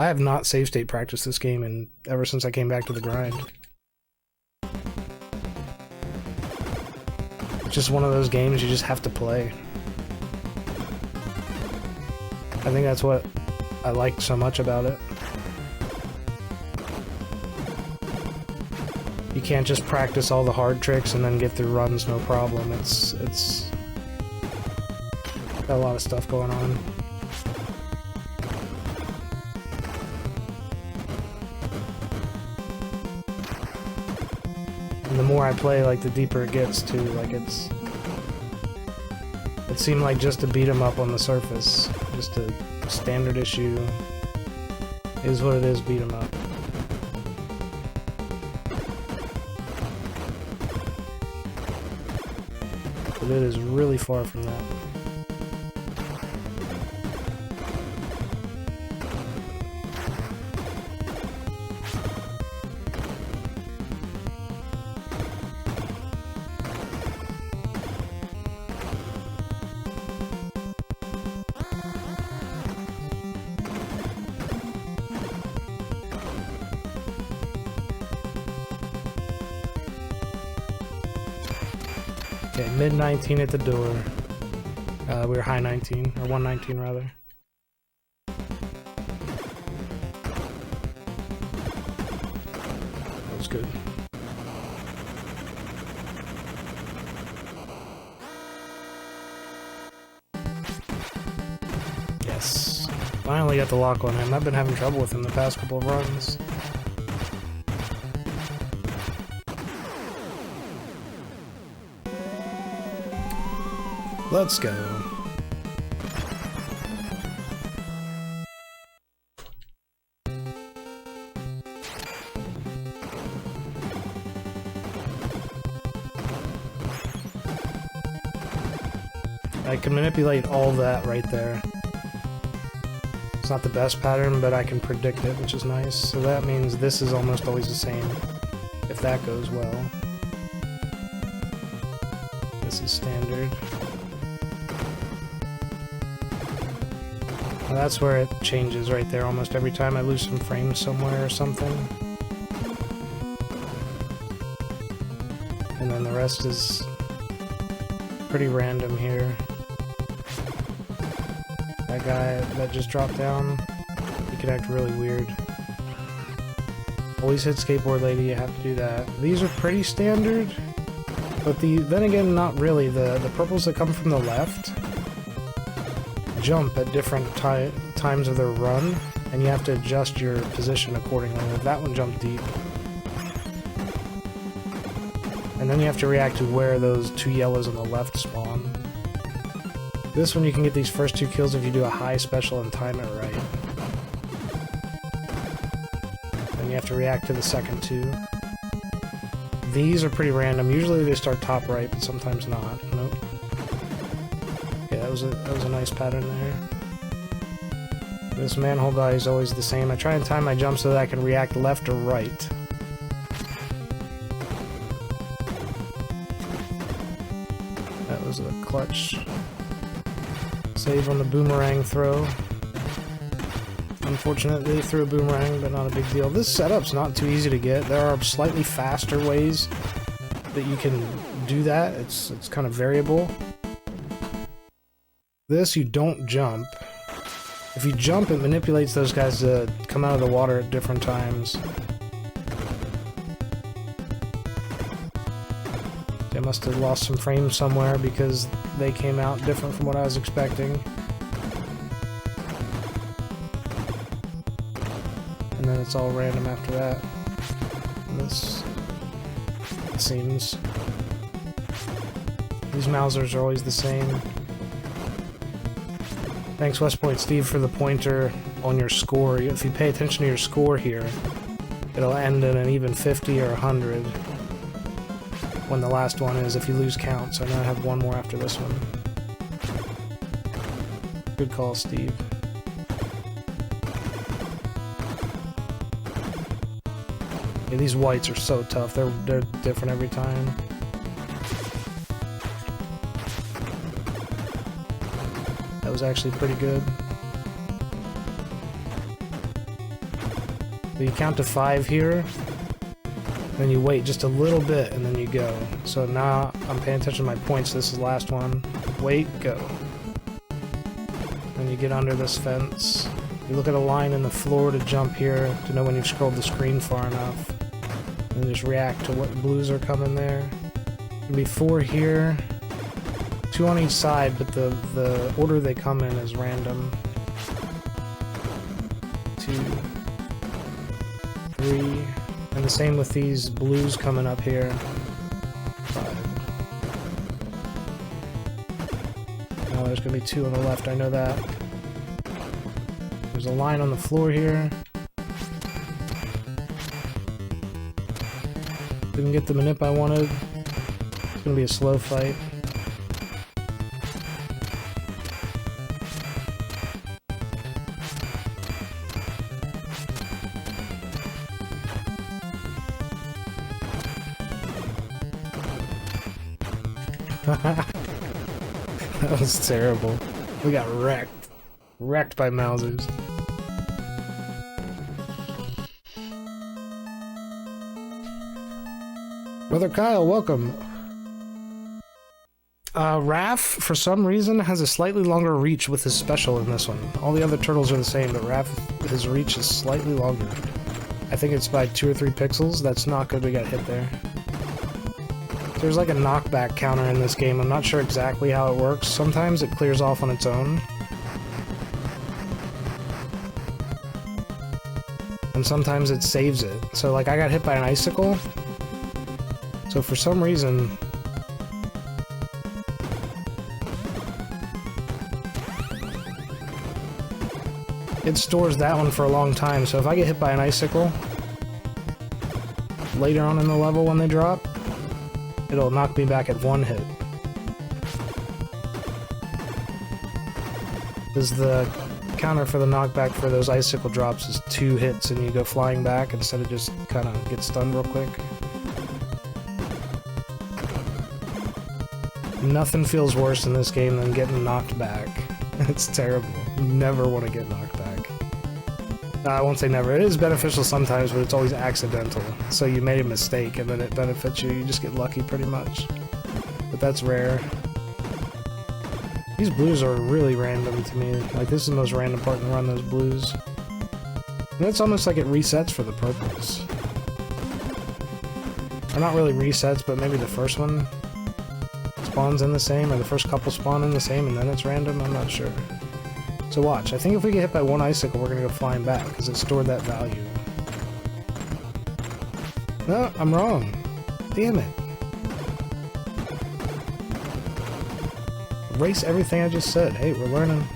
I have not save state practiced this game ever since I came back to the grind. It's just one of those games you just have to play. I think that's what I liked so much about it. You can't just practice all the hard tricks and then get through runs no problem. It's got a lot of stuff going on. And the more I play, like, the deeper it gets too. Like, it seemed like just to beat 'em up on the surface, just a standard issue is what it is, beat 'em up. But it is really far from that. Okay, mid 19 at the door. We were high 19, or 119 rather. That was good. Yes. Finally got the lock on him. I've been having trouble with him the past couple of runs. Let's go. I can manipulate all that right there. It's not the best pattern, but I can predict it, which is nice. So that means this is almost always the same, if that goes well. This is standard. Well, that's where it changes right there almost every time. I lose some frames somewhere or something. And then the rest is pretty random here. That guy that just dropped down, he could act really weird. Always hit skateboard lady, you have to do that. These are pretty standard, but then again, not really. The purples that come from the left jump at different times of their run, and you have to adjust your position accordingly. Like that one jumped deep. And then you have to react to where those two yellows on the left spawn. This one you can get these first two kills if you do a high special and time it right. Then you have to react to the second two. These are pretty random. Usually they start top right, but sometimes not. Nope. That was a nice pattern there. This manhole guy is always the same. I try and time my jump so that I can react left or right. That was a clutch save on the boomerang throw. Unfortunately, they threw a boomerang, but not a big deal. This setup's not too easy to get. There are slightly faster ways that you can do that. It's kind of variable. This, you don't jump. If you jump, it manipulates those guys to come out of the water at different times. They must have lost some frames somewhere because they came out different from what I was expecting. And then it's all random after that. And this, it seems. These Mausers are always the same. Thanks, West Point Steve, for the pointer on your score. If you pay attention to your score here, it'll end in an even 50 or 100 when the last one is, if you lose count. So I now have one more after this one. Good call, Steve. Yeah, these whites are so tough. They're different every time. That was actually pretty good. So you count to 5 here, then you wait just a little bit, and then you go. So now I'm paying attention to my points. This is the last one. Wait, go. Then you get under this fence. You look at a line in the floor to jump here to know when you've scrolled the screen far enough. And just react to what blues are coming there. There'll be 4 here. 2 on each side, but the order they come in is random. 2, 3, and the same with these blues coming up here. 5. Now there's gonna be 2 on the left, I know that. There's a line on the floor here. Didn't get the manip I wanted. It's gonna be a slow fight. That was terrible. We got wrecked. Wrecked by Mousers. Brother Kyle, welcome. Raph, for some reason, has a slightly longer reach with his special in this one. All the other turtles are the same, but Raph, his reach is slightly longer. I think it's by 2 or 3 pixels. That's not good, we got hit there. There's like a knockback counter in this game. I'm not sure exactly how it works. Sometimes it clears off on its own. And sometimes it saves it. So like I got hit by an icicle. So for some reason... it stores that one for a long time. So if I get hit by an icicle later on in the level when they drop, it'll knock me back at 1 hit. Because the counter for the knockback for those icicle drops is 2 hits and you go flying back instead of just kind of get stunned real quick. Nothing feels worse in this game than getting knocked back. It's terrible. You never want to get knocked back. I won't say never. It is beneficial sometimes, but it's always accidental. So you made a mistake and then it benefits you. You just get lucky pretty much. But that's rare. These blues are really random to me. Like, this is the most random part in the run, those blues. And it's almost like it resets for the purples. Or not really resets, but maybe the first one spawns in the same, or the first couple spawn in the same, and then it's random? I'm not sure. So watch, I think if we get hit by 1 icicle, we're gonna go flying back, because it stored that value. No, I'm wrong. Damn it. Erase everything I just said. Hey, we're learning.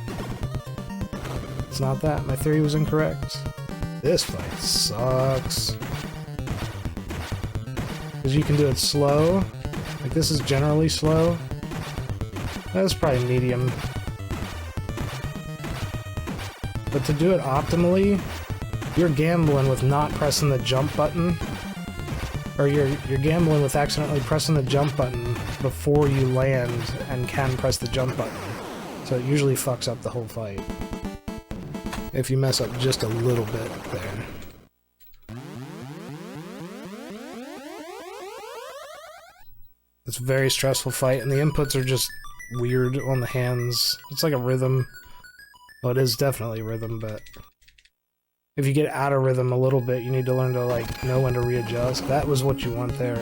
It's not that. My theory was incorrect. This fight sucks. Because you can do it slow. Like, this is generally slow. That's probably medium. But to do it optimally, you're gambling with not pressing the jump button. Or you're gambling with accidentally pressing the jump button before you land and can press the jump button. So it usually fucks up the whole fight. If you mess up just a little bit there. It's a very stressful fight, and the inputs are just weird on the hands. It's like a rhythm. Well, it is definitely a rhythm, but if you get out of rhythm a little bit, you need to learn to, like, know when to readjust. That was what you want there.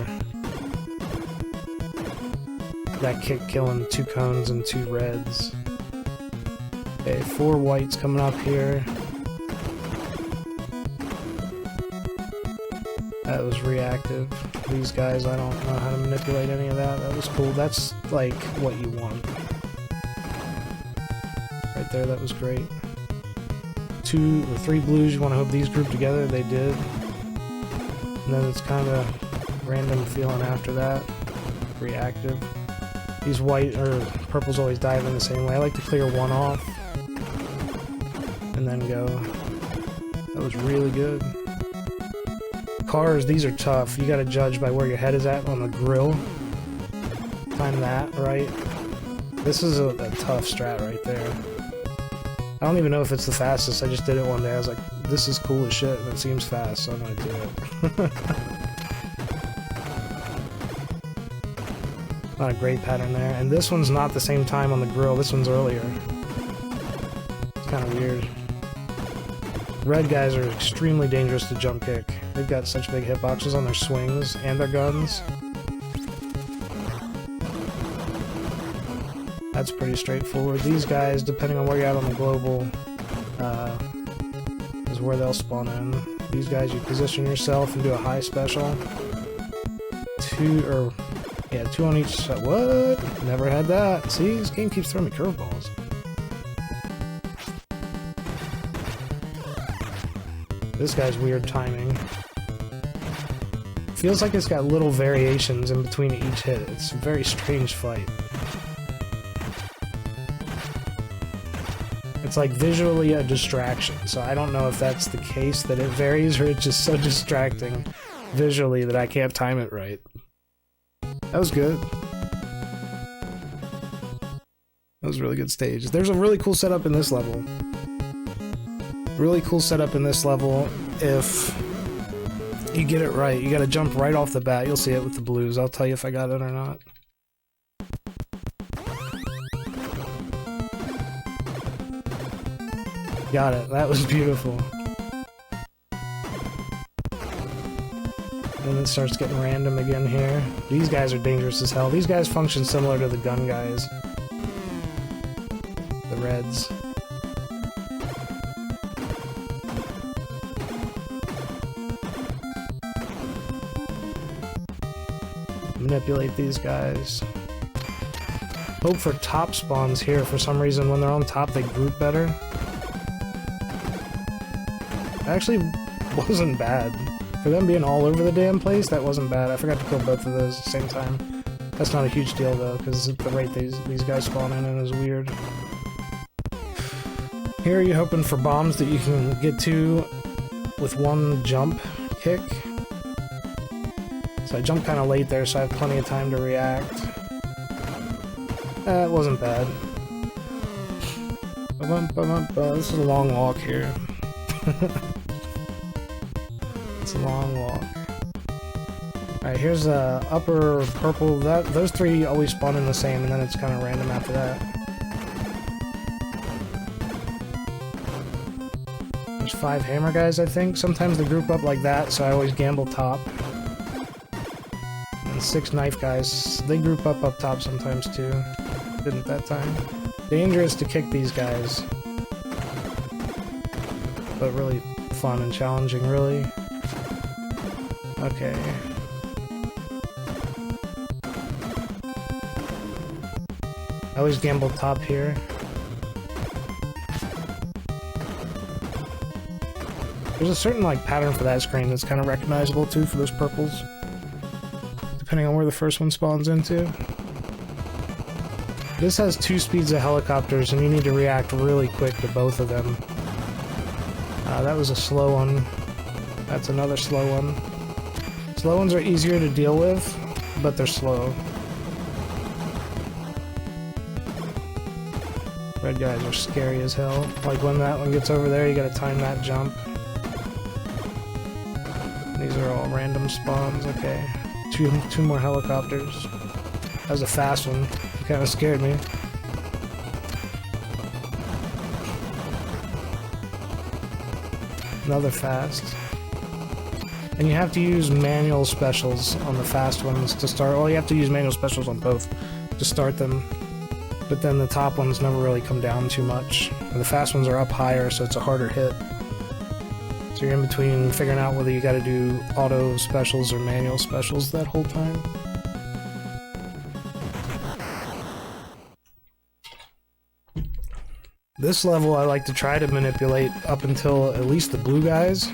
That kick killing 2 cones and 2 reds. Okay, 4 whites coming up here. That was reactive. These guys, I don't know how to manipulate any of that. That was cool. That's, like, what you want. Right there, that was great. 2 or 3 blues, you want to hope these group together. They did. And then it's kind of random feeling after that. Reactive. These white or purples always dive in the same way. I like to clear 1 off and then go. That was really good. Cars, these are tough. You gotta judge by where your head is at on the grill. Time that, right? This is a tough strat right there. I don't even know if it's the fastest, I just did it one day. I was like, this is cool as shit, and it seems fast, so I'm gonna do it. Not a great pattern there. And this one's not the same time on the grill, this one's earlier. It's kind of weird. Red guys are extremely dangerous to jump kick. They've got such big hitboxes on their swings and their guns. That's pretty straightforward. These guys, depending on where you're at on the global, is where they'll spawn in. These guys, you position yourself and do a high special. Two on each side. What? Never had that. See, this game keeps throwing me curveballs. This guy's weird timing. Feels like it's got little variations in between each hit. It's a very strange fight. It's like visually a distraction, so I don't know if that's the case, that it varies, or it's just so distracting visually that I can't time it right. That was good. That was a really good stage. There's a really cool setup in this level. Really cool setup in this level if you get it right. You gotta jump right off the bat. You'll see it with the blues. I'll tell you if I got it or not. Got it. That was beautiful. And it starts getting random again here. These guys are dangerous as hell. These guys function similar to the gun guys. The reds. Manipulate these guys. Hope for top spawns here. For some reason, when they're on top, they group better. Actually wasn't bad. For them being all over the damn place, that wasn't bad. I forgot to kill both of those at the same time. That's not a huge deal though, because the rate these guys spawn in is weird. Here you're hoping for bombs that you can get to with one jump kick. So I jumped kind of late there, so I have plenty of time to react. It wasn't bad. This is a long walk here. It's a long walk. Alright, here's upper purple. Those three always spawn in the same, and then it's kind of random after that. There's 5 hammer guys, I think. Sometimes they group up like that, so I always gamble top. And 6 knife guys. They group up top sometimes too. Didn't that time. Dangerous to kick these guys. But really fun and challenging, really. Okay. I always gamble top here. There's a certain like pattern for that screen that's kind of recognizable too for those purples, depending on where the first one spawns into. This has 2 speeds of helicopters, and you need to react really quick to both of them. That was a slow one. That's another slow one. Slow ones are easier to deal with, but they're slow. Red guys are scary as hell. Like when that one gets over there, you gotta time that jump. These are all random spawns. Okay. Two more helicopters. That was a fast one. It kinda scared me. Another fast. And you have to use manual specials on the fast ones to start. Well, you have to use manual specials on both to start them. But then the top ones never really come down too much. And the fast ones are up higher, so it's a harder hit. So you're in between figuring out whether you gotta do auto specials or manual specials that whole time. This level I like to try to manipulate up until at least the blue guys.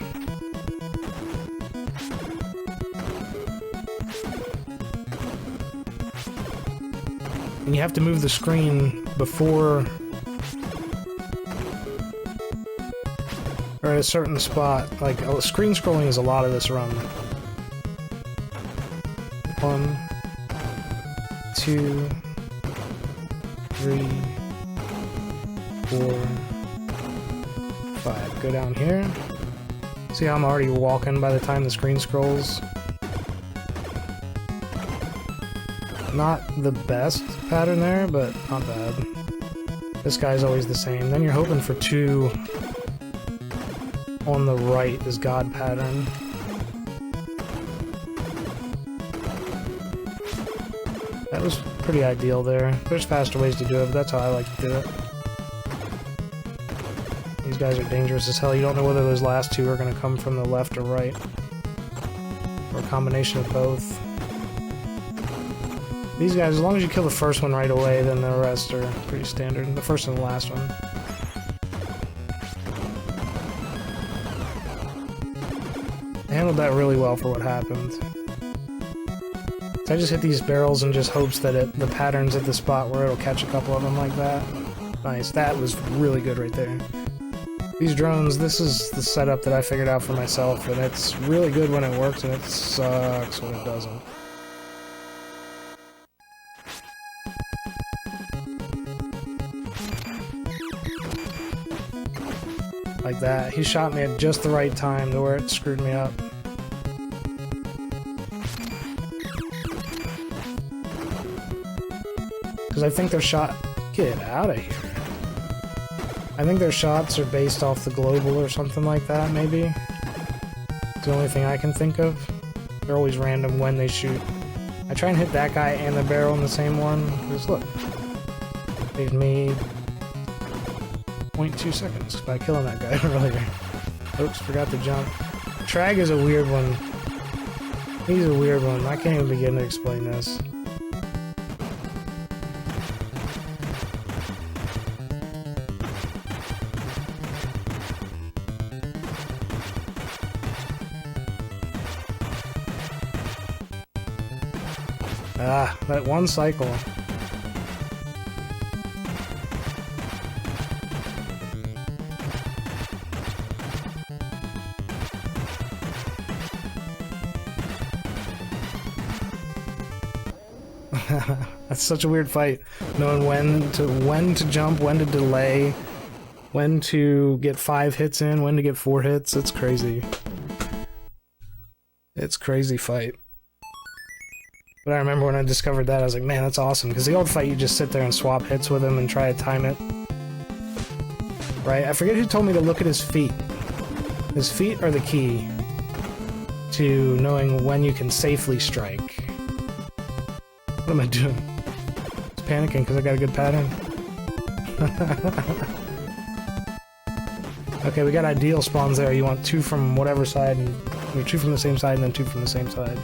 And you have to move the screen before or at a certain spot. Like, screen scrolling is a lot of this run. 1, 2, 3, 4, 5. Go down here. See how I'm already walking by the time the screen scrolls? Not the best pattern there, but not bad. This guy's always the same. Then you're hoping for 2 on the right is God pattern. That was pretty ideal there. There's faster ways to do it, but that's how I like to do it. These guys are dangerous as hell. You don't know whether those last 2 are going to come from the left or right. Or a combination of both. These guys, as long as you kill the first one right away, then the rest are pretty standard. The first and the last one. I handled that really well for what happened. So I just hit these barrels in just hopes that the pattern's at the spot where it'll catch a couple of them like that. Nice, that was really good right there. These drones, this is the setup that I figured out for myself, and it's really good when it works, and it sucks when it doesn't. Like that. He shot me at just the right time to where it screwed me up. Because I think their shot... Get out of here. I think their shots are based off the global or something like that, maybe. It's the only thing I can think of. They're always random when they shoot. I try and hit that guy and the barrel in the same one. Just look. Saved me 0.2 seconds by killing that guy earlier. Oops, forgot to jump. Trag is a weird one. He's a weird one. I can't even begin to explain this. Ah, that one cycle. That's such a weird fight, knowing when to jump, when to delay, when to get 5 hits in, when to get 4 hits. It's crazy. It's crazy fight. But I remember when I discovered that, I was like, man, that's awesome. Because the old fight, you just sit there and swap hits with him and try to time it. Right? I forget who told me to look at his feet. His feet are the key to knowing when you can safely strike. What am I doing? Just panicking because I got a good pattern. Okay, we got ideal spawns there. You want 2 from whatever side, and 2 from the same side, and then 2 from the same side.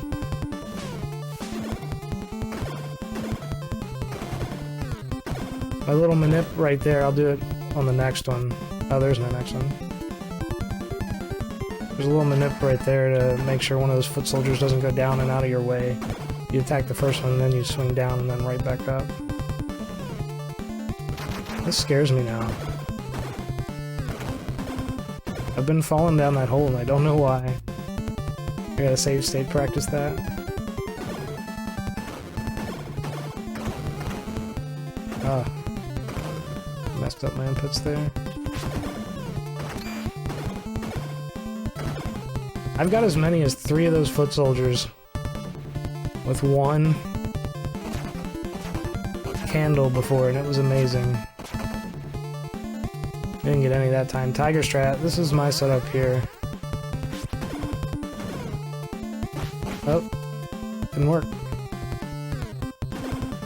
My little manip right there, I'll do it on the next one. Oh, there's no next one. There's a little manip right there to make sure one of those foot soldiers doesn't go down and out of your way. You attack the first one, and then you swing down and then right back up. This scares me now. I've been falling down that hole and I don't know why. I gotta save state practice that. Ah. Messed up my inputs there. I've got as many as 3 of those foot soldiers with 1 candle before, and it was amazing. Didn't get any that time. Tiger strat, this is my setup here. Oh, didn't work.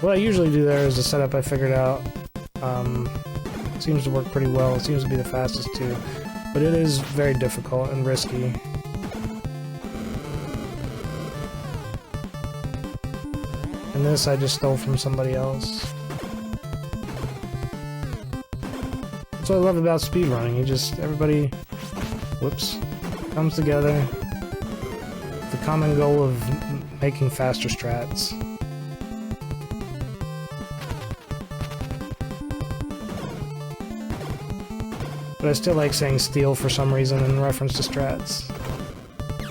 What I usually do there is a setup I figured out. Seems to work pretty well. It seems to be the fastest too. But it is very difficult and risky. And this I just stole from somebody else. That's what I love about speedrunning. Everybody, whoops, comes together with the common goal of making faster strats. But I still like saying steal for some reason in reference to strats.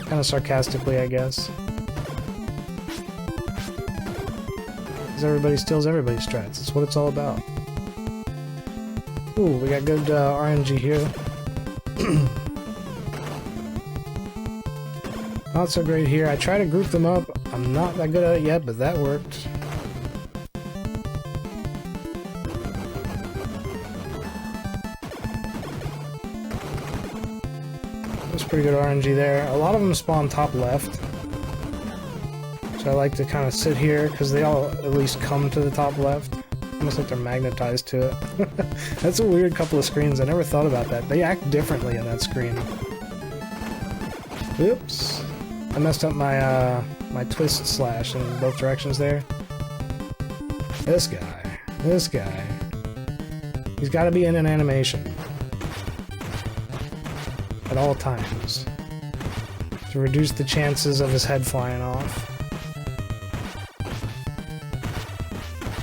Kind of sarcastically, I guess. Because everybody steals everybody's strats. That's what it's all about. Ooh, we got good RNG here. Not so great here. I try to group them up. I'm not that good at it yet, but that worked. That's pretty good RNG there. A lot of them spawn top left. So I like to kind of sit here, because they all at least come to the top left. Almost like they're magnetized to it. That's a weird couple of screens. I never thought about that. They act differently in that screen. Oops. I messed up my my twist slash in both directions there. This guy. This guy. He's got to be in an animation. At all times. To reduce the chances of his head flying off.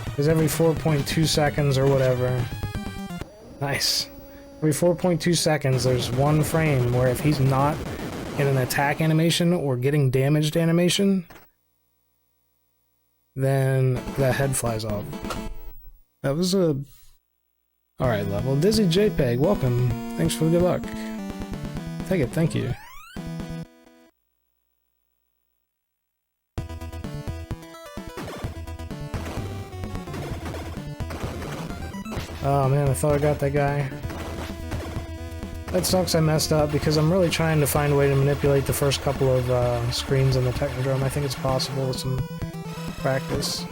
Because every 4.2 seconds or whatever. Nice. Every 4.2 seconds there's one frame where if he's not in an attack animation or getting damaged animation, then the head flies off. That was a alright level. Dizzy JPEG, welcome. Thanks for the good luck. Take it, thank you. Oh man, I thought I got that guy. That sucks I messed up because I'm really trying to find a way to manipulate the first couple of screens in the Technodrome. I think it's possible with some practice.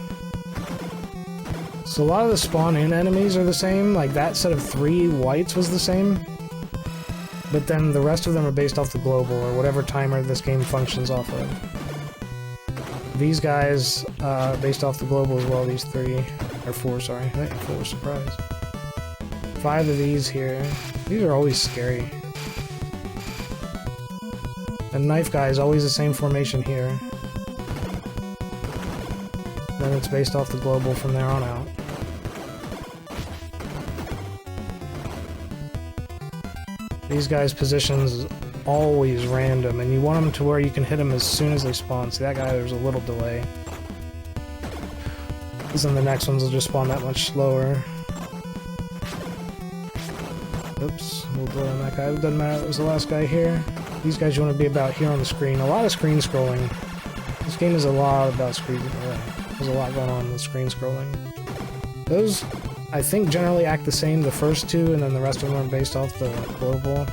So a lot of the spawn-in enemies are the same, like that set of 3 whites was the same. But then the rest of them are based off the global, or whatever timer this game functions off of. These guys, based off the global as well, these 3, or 4, sorry. I think 4, surprise. 5 of these here. These are always scary. The knife guy is always the same formation here. Then it's based off the global from there on out. These guys' positions is always random, and you want them to where you can hit them as soon as they spawn. See that guy, there's a little delay. Because then the next ones will just spawn that much slower. Oops, we'll go on that guy. It doesn't matter, it was the last guy here. These guys you want to be about here on the screen. A lot of screen scrolling. This game is a lot about screen. There's a lot going on with screen scrolling. Those, I think, generally act the same, the first 2, and then the rest of them are based off the global.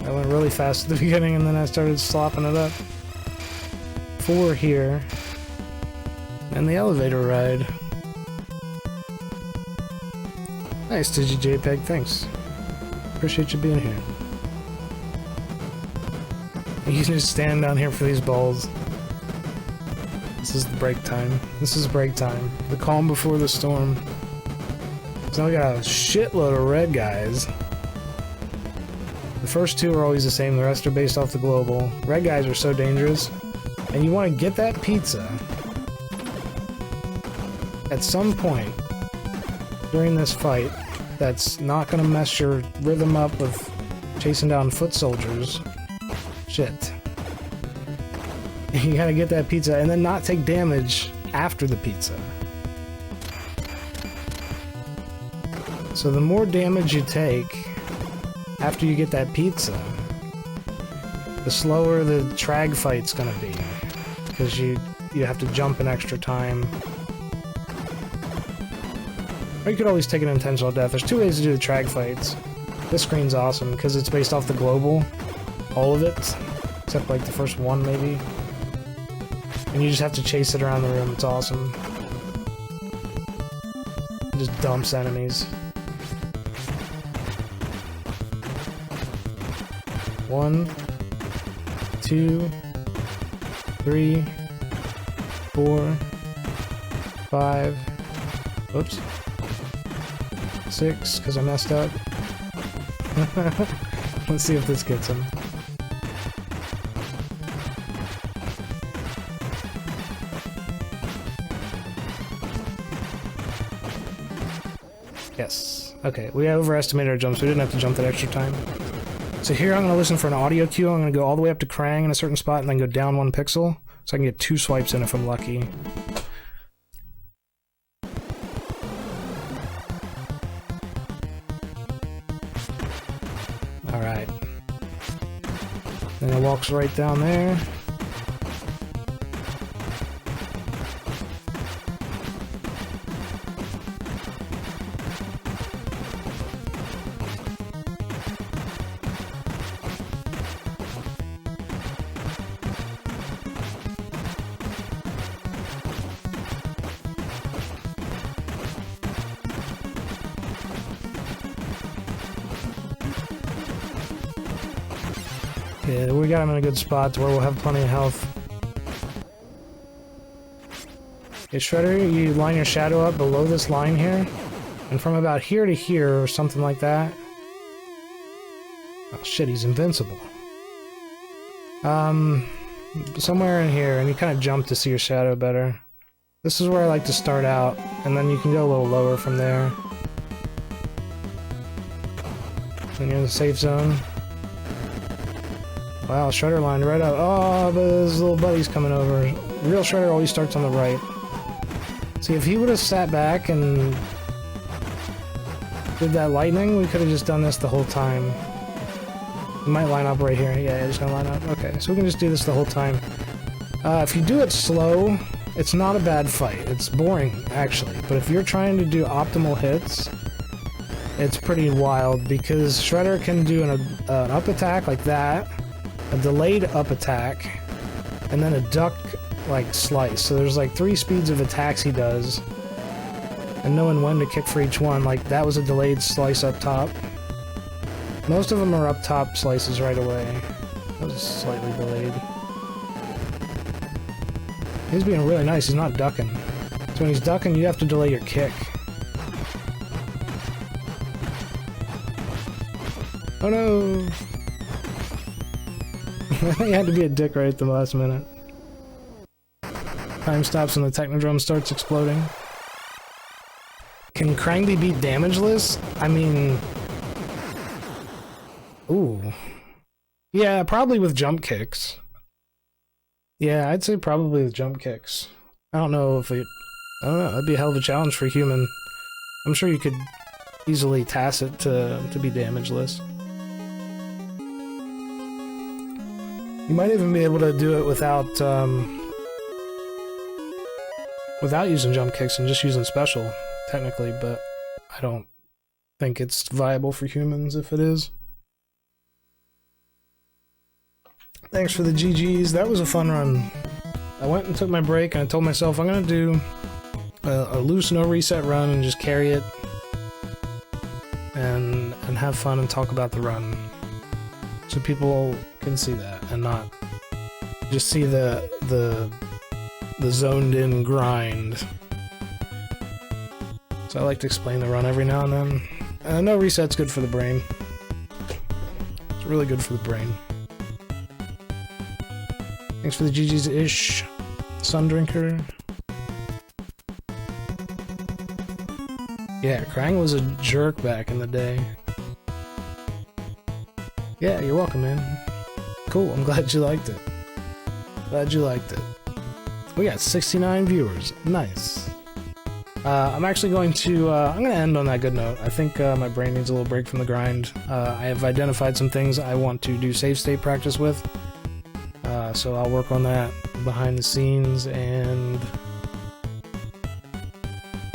I went really fast at the beginning and then I started slopping it up. 4 here. And the elevator ride. Nice, Digi JPEG, thanks. Appreciate you being here. You can just stand down here for these balls. This is the break time. This is break time. The calm before the storm. So now we got a shitload of red guys. The first 2 are always the same, the rest are based off the global. Red guys are so dangerous. And you want to get that pizza at some point during this fight that's not going to mess your rhythm up with chasing down foot soldiers. Shit. You gotta get that pizza and then not take damage after the pizza. So the more damage you take after you get that pizza, the slower the trag fight's gonna be. Because you have to jump an extra time. Or you could always take an intentional death. There's 2 ways to do the trag fights. This screen's awesome because it's based off the global. All of it. Except like the first 1 maybe. And you just have to chase it around the room. It's awesome. It just dumps enemies. 1, 2, 3, 4, 5, oops, 6, because I messed up. Let's see if this gets him. Yes. Okay, we overestimated our jumps. We didn't have to jump that extra time. So here I'm going to listen for an audio cue. I'm going to go all the way up to Krang in a certain spot and then go down 1 pixel. So I can get 2 swipes in if I'm lucky. Alright. Then it walks right down there. Yeah, we got him in a good spot to where we'll have plenty of health. Okay, Shredder, you line your shadow up below this line here, and from about here to here, or something like that. Oh shit, he's invincible. Somewhere in here, and you kind of jump to see your shadow better. This is where I like to start out, and then you can go a little lower from there. Then you're in the safe zone. Wow, Shredder lined right up. Oh, but his little buddy's coming over. Real Shredder always starts on the right. See, if he would have sat back and did that lightning, we could have just done this the whole time. He might line up right here. Yeah, he's gonna line up. Okay, so we can just do this the whole time. If you do it slow, it's not a bad fight. It's boring, actually. But if you're trying to do optimal hits, it's pretty wild, because Shredder can do an up attack like that, a delayed up attack, and then a duck like slice. So there's like 3 speeds of attacks he does, and knowing when to kick for each one. Like that was a delayed slice up top. Most of them are up top slices right away. That was slightly delayed. He's being really nice. He's not ducking. So when he's ducking, you have to delay your kick. Oh no! He had to be a dick right at the last minute. Time stops when the Technodrome starts exploding. Can Krang be beat damageless? I mean... Ooh. Yeah, probably with jump kicks. Yeah, I'd say probably with jump kicks. I don't know if it... I don't know, that'd be a hell of a challenge for a human. I'm sure you could easily task it to be damageless. You might even be able to do it without using jump kicks and just using special, technically, but I don't think it's viable for humans if it is. Thanks for the GGs. That was a fun run. I went and took my break and I told myself I'm gonna do a loose no reset run and just carry it and have fun and talk about the run. So people can see that and not just see the zoned in grind. So I like to explain the run every now and then. No reset's good for the brain. It's really good for the brain. Thanks for the GG's ish, Sundrinker. Yeah, Krang was a jerk back in the day. Yeah, you're welcome, man. Cool, I'm glad you liked it. Glad you liked it. We got 69 viewers. Nice. I'm actually going to, I'm going to end on that good note. I think my brain needs a little break from the grind. I have identified some things I want to do save state practice with. So I'll work on that behind the scenes and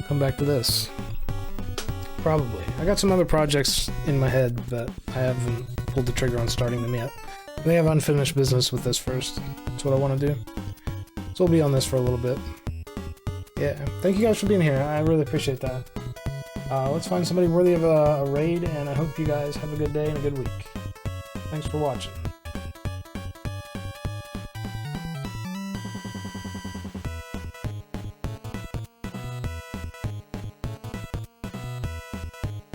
come back to this. Probably. I got some other projects in my head, but I haven't pulled the trigger on starting them yet. They have unfinished business with this first. That's what I want to do. So we'll be on this for a little bit. Yeah, thank you guys for being here. I really appreciate that. Let's find somebody worthy of a raid, and I hope you guys have a good day and a good week. Thanks for watching.